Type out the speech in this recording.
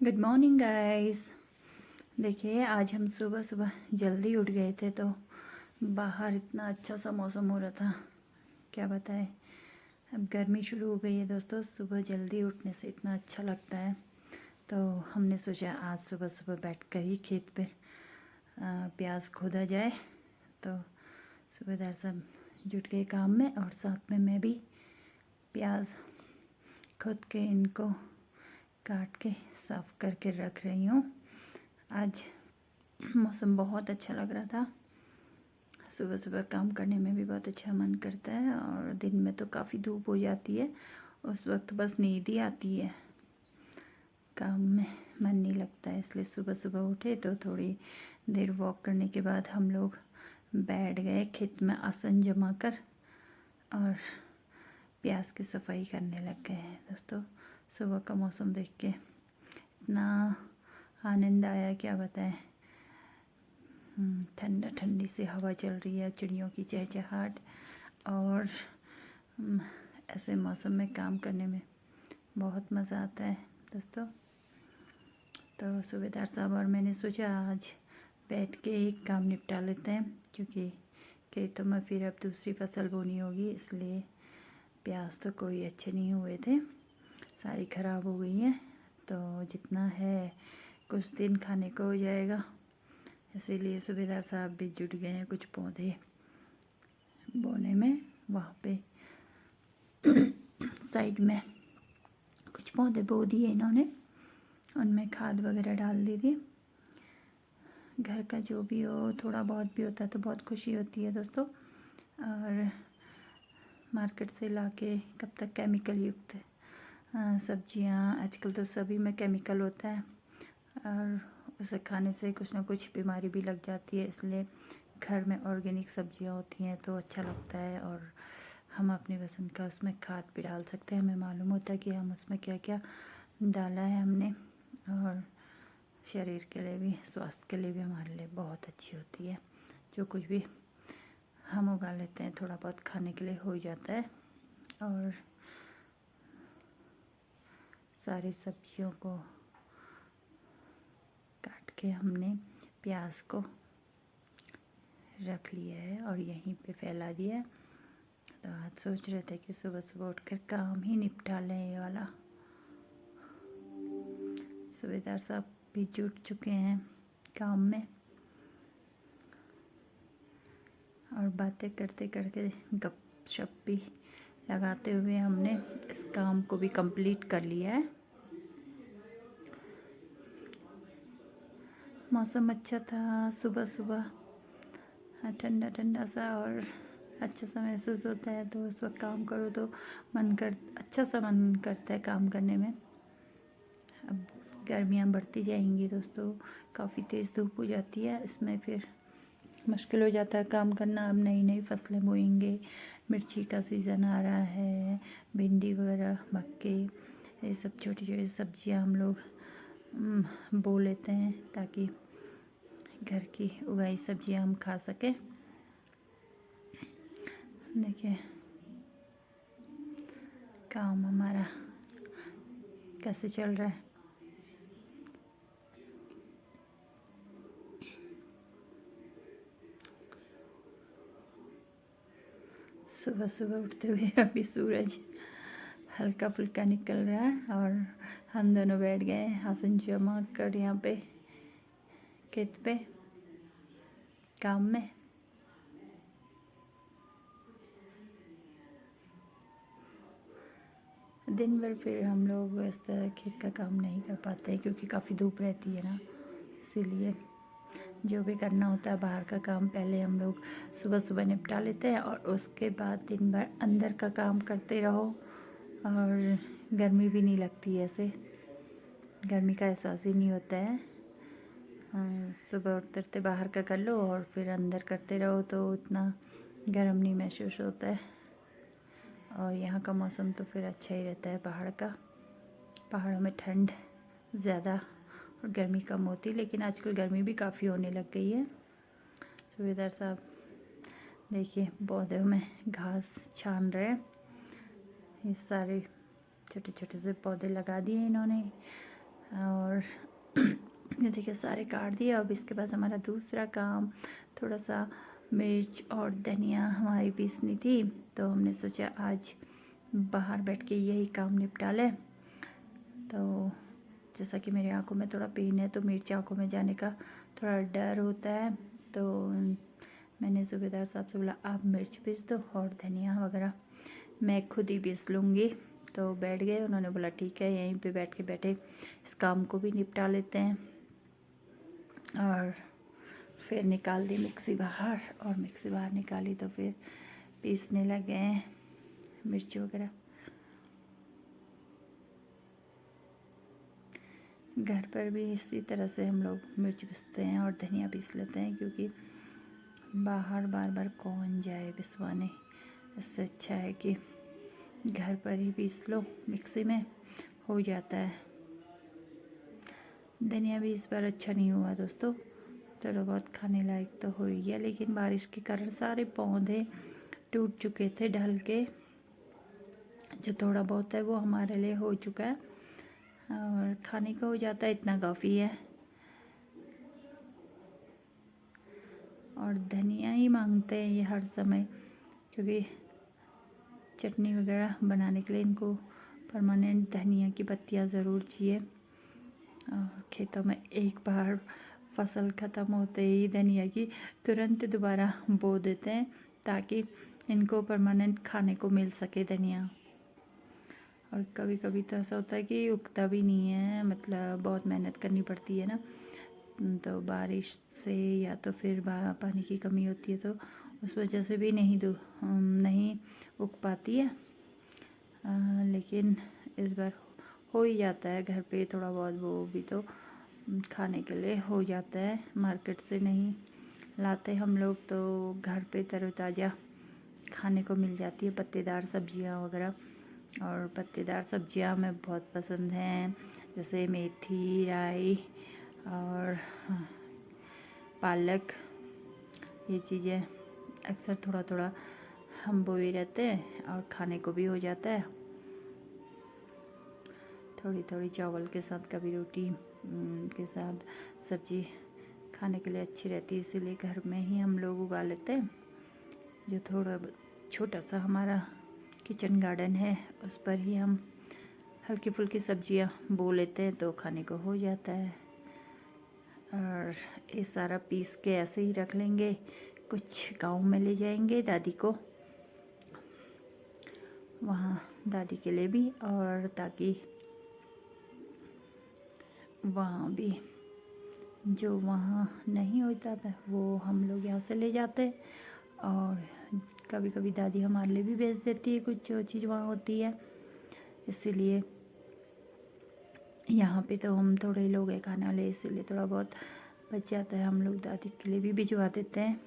Good morning guys. देखिए आज हम सुबह सुबह जल्दी उठ गए थे तो बाहर इतना अच्छा सा मौसम हो रहा था, क्या बताएं। अब गर्मी शुरू हो गई है दोस्तों, सुबह जल्दी उठने से इतना अच्छा लगता है। तो हमने सोचा आज सुबह सुबह बैठकर ही खेत पे प्याज खोदा जाए। तो सूबेदार साहब जुट गए काम में और साथ में मैं भी प्याज खोद के इनको काट के साफ़ करके रख रही हूँ। आज मौसम बहुत अच्छा लग रहा था, सुबह सुबह काम करने में भी बहुत अच्छा मन करता है। और दिन में तो काफ़ी धूप हो जाती है, उस वक्त बस नींद ही आती है, काम में मन नहीं लगता है। इसलिए सुबह सुबह उठे तो थोड़ी देर वॉक करने के बाद हम लोग बैठ गए खेत में आसन जमा कर और प्याज की सफाई करने लग गए हैं दोस्तों। सुबह का मौसम देख के इतना आनंद आया, क्या बताएं। ठंडा ठंडी सी हवा चल रही है, चिड़ियों की चहचहाट, और ऐसे मौसम में काम करने में बहुत मज़ा आता है दोस्तों। तो सूबेदार साहब और मैंने सोचा आज बैठ के एक काम निपटा लेते हैं, क्योंकि खेतों में फिर अब दूसरी फसल बोनी होगी। इसलिए प्याज तो कोई अच्छे नहीं हुए थे, सारी ख़राब हो गई हैं। तो जितना है कुछ दिन खाने को हो जाएगा, इसीलिए सूबेदार साहब भी जुट गए हैं कुछ पौधे बोने में। वहाँ पे साइड में कुछ पौधे बो दिए इन्होंने, उनमें खाद वगैरह डाल दी थी। घर का जो भी हो, थोड़ा बहुत भी होता है तो बहुत खुशी होती है दोस्तों। और मार्केट से लाके कब तक केमिकल युक्त सब्जियां, आजकल तो सभी में केमिकल होता है और उसे खाने से कुछ ना कुछ बीमारी भी लग जाती है। इसलिए घर में ऑर्गेनिक सब्जियां होती हैं तो अच्छा लगता है, और हम अपनी पसंद का उसमें खाद भी डाल सकते हैं। हमें मालूम होता है कि हम उसमें क्या क्या डाला है हमने, और शरीर के लिए भी, स्वास्थ्य के लिए भी हमारे लिए बहुत अच्छी होती है। जो कुछ भी हम उगा लेते हैं थोड़ा बहुत खाने के लिए हो जाता है। और सारी सब्जियों को काट के हमने प्याज को रख लिया है और यहीं पे फैला दिया है। तो आज सोच रहे थे कि सुबह सुबह उठकर काम ही निपटा लें ये वाला। सूबेदार साहब भी जुट चुके हैं काम में, और बातें करते करते गपशप भी लगाते हुए हमने इस काम को भी कंप्लीट कर लिया है। मौसम अच्छा था, सुबह सुबह ठंडा ठंडा सा और अच्छा सा महसूस होता है। तो उस वक्त काम करो तो अच्छा सा मन करता है काम करने में। अब गर्मियाँ बढ़ती जाएंगी दोस्तों, काफ़ी तेज़ धूप हो जाती है, इसमें फिर मुश्किल हो जाता है काम करना। अब नई नई फसलें बोएंगे, मिर्ची का सीज़न आ रहा है, भिंडी वगैरह, मक्के, ये सब छोटी छोटी सब्जियां हम लोग बो लेते हैं ताकि घर की उगाई सब्जियां हम खा सकें। देखिए काम हमारा कैसे चल रहा है। सुबह सुबह उठते हुए अभी सूरज हल्का फुल्का निकल रहा है और हम दोनों बैठ गए आसन जमा कर यहाँ पे खेत पे काम में। दिन भर फिर हम लोग इस तरह खेत का काम नहीं कर पाते हैं, क्योंकि काफ़ी धूप रहती है ना, इसीलिए जो भी करना होता है बाहर का काम पहले हम लोग सुबह सुबह निपटा लेते हैं, और उसके बाद दिन भर अंदर का काम करते रहो। और गर्मी भी नहीं लगती है, ऐसे गर्मी का एहसास ही नहीं होता है। सुबह उठते बाहर का कर लो और फिर अंदर करते रहो तो उतना गर्म नहीं महसूस होता है। और यहाँ का मौसम तो फिर अच्छा ही रहता है पहाड़ का, पहाड़ों में ठंड ज़्यादा और गर्मी कम होती, लेकिन आजकल गर्मी भी काफ़ी होने लग गई है। सूबेदार साहब देखिए पौधों में घास छान रहे हैं, ये सारे छोटे छोटे से पौधे लगा दिए इन्होंने। और और ये देखिए सारे काट दिए। अब इसके पास हमारा दूसरा काम, थोड़ा सा मिर्च और धनिया हमारी पीसनी थी, तो हमने सोचा आज बाहर बैठ के यही काम निपटा लें। तो जैसा कि मेरी आंखों में थोड़ा पेन है, तो मिर्च आंखों में जाने का थोड़ा डर होता है, तो मैंने सूबेदार साहब से बोला आप मिर्च पीस दो और धनिया वगैरह मैं खुद ही पीस लूँगी। तो बैठ गए, उन्होंने बोला ठीक है, यहीं पे बैठ के बैठे इस काम को भी निपटा लेते हैं। और फिर निकाल दी मिक्सी बाहर, और मिक्सी बाहर निकाली तो फिर पीसने लगे हैं मिर्च वगैरह। घर पर भी इसी तरह से हम लोग मिर्च पीसते हैं और धनिया पीस लेते हैं, क्योंकि बाहर बार बार कौन जाए पिसवाने। इससे अच्छा है कि घर पर ही पीस लो, मिक्सी में हो जाता है। धनिया भी इस बार अच्छा नहीं हुआ दोस्तों, थोड़ा बहुत खाने लायक तो हो ही गया, लेकिन बारिश के कारण सारे पौधे टूट चुके थे ढल के। जो थोड़ा बहुत है वो हमारे लिए हो चुका है और खाने का हो जाता है, इतना काफ़ी है। और धनिया ही मांगते हैं ये हर समय, क्योंकि चटनी वगैरह बनाने के लिए इनको परमानेंट धनिया की पत्तियाँ ज़रूर चाहिए। और खेतों में एक बार फसल ख़त्म होते ही धनिया की तुरंत दोबारा बो देते हैं, ताकि इनको परमानेंट खाने को मिल सके धनिया। और कभी कभी तो ऐसा होता है कि उगता भी नहीं है, मतलब बहुत मेहनत करनी पड़ती है ना, तो बारिश से या तो फिर पानी की कमी होती है, तो उस वजह से भी नहीं उग पाती है। लेकिन इस बार हो ही जाता है घर पे थोड़ा बहुत, वो भी तो खाने के लिए हो जाता है, मार्केट से नहीं लाते हम लोग, तो घर पे तरोताज़ा खाने को मिल जाती है पत्तेदार सब्जियां वगैरह। और पत्तेदार सब्जियां हमें बहुत पसंद हैं, जैसे मेथी, राई और पालक। ये चीज़ें अक्सर थोड़ा थोड़ा हम बोए रहते हैं और खाने को भी हो जाता है। थोड़ी थोड़ी चावल के साथ, कभी रोटी के साथ सब्जी खाने के लिए अच्छी रहती है, इसीलिए घर में ही हम लोग उगा लेते हैं। जो थोड़ा छोटा सा हमारा किचन गार्डन है, उस पर ही हम हल्की फुल्की सब्जियां बो लेते हैं, तो खाने को हो जाता है। और ये सारा पीस के ऐसे ही रख लेंगे, कुछ गांव में ले जाएंगे दादी को, वहाँ दादी के लिए भी, और ताकि वहाँ भी जो वहाँ नहीं होता था वो हम लोग यहाँ से ले जाते हैं। और कभी कभी दादी हमारे लिए भी भेज देती है कुछ जो चीज़ वहाँ होती है, इसीलिए यहाँ पे तो हम थोड़े लोग हैं खाने वाले, इसीलिए थोड़ा बहुत बच जाता है, हम लोग दादी के लिए भी भिजवा देते हैं।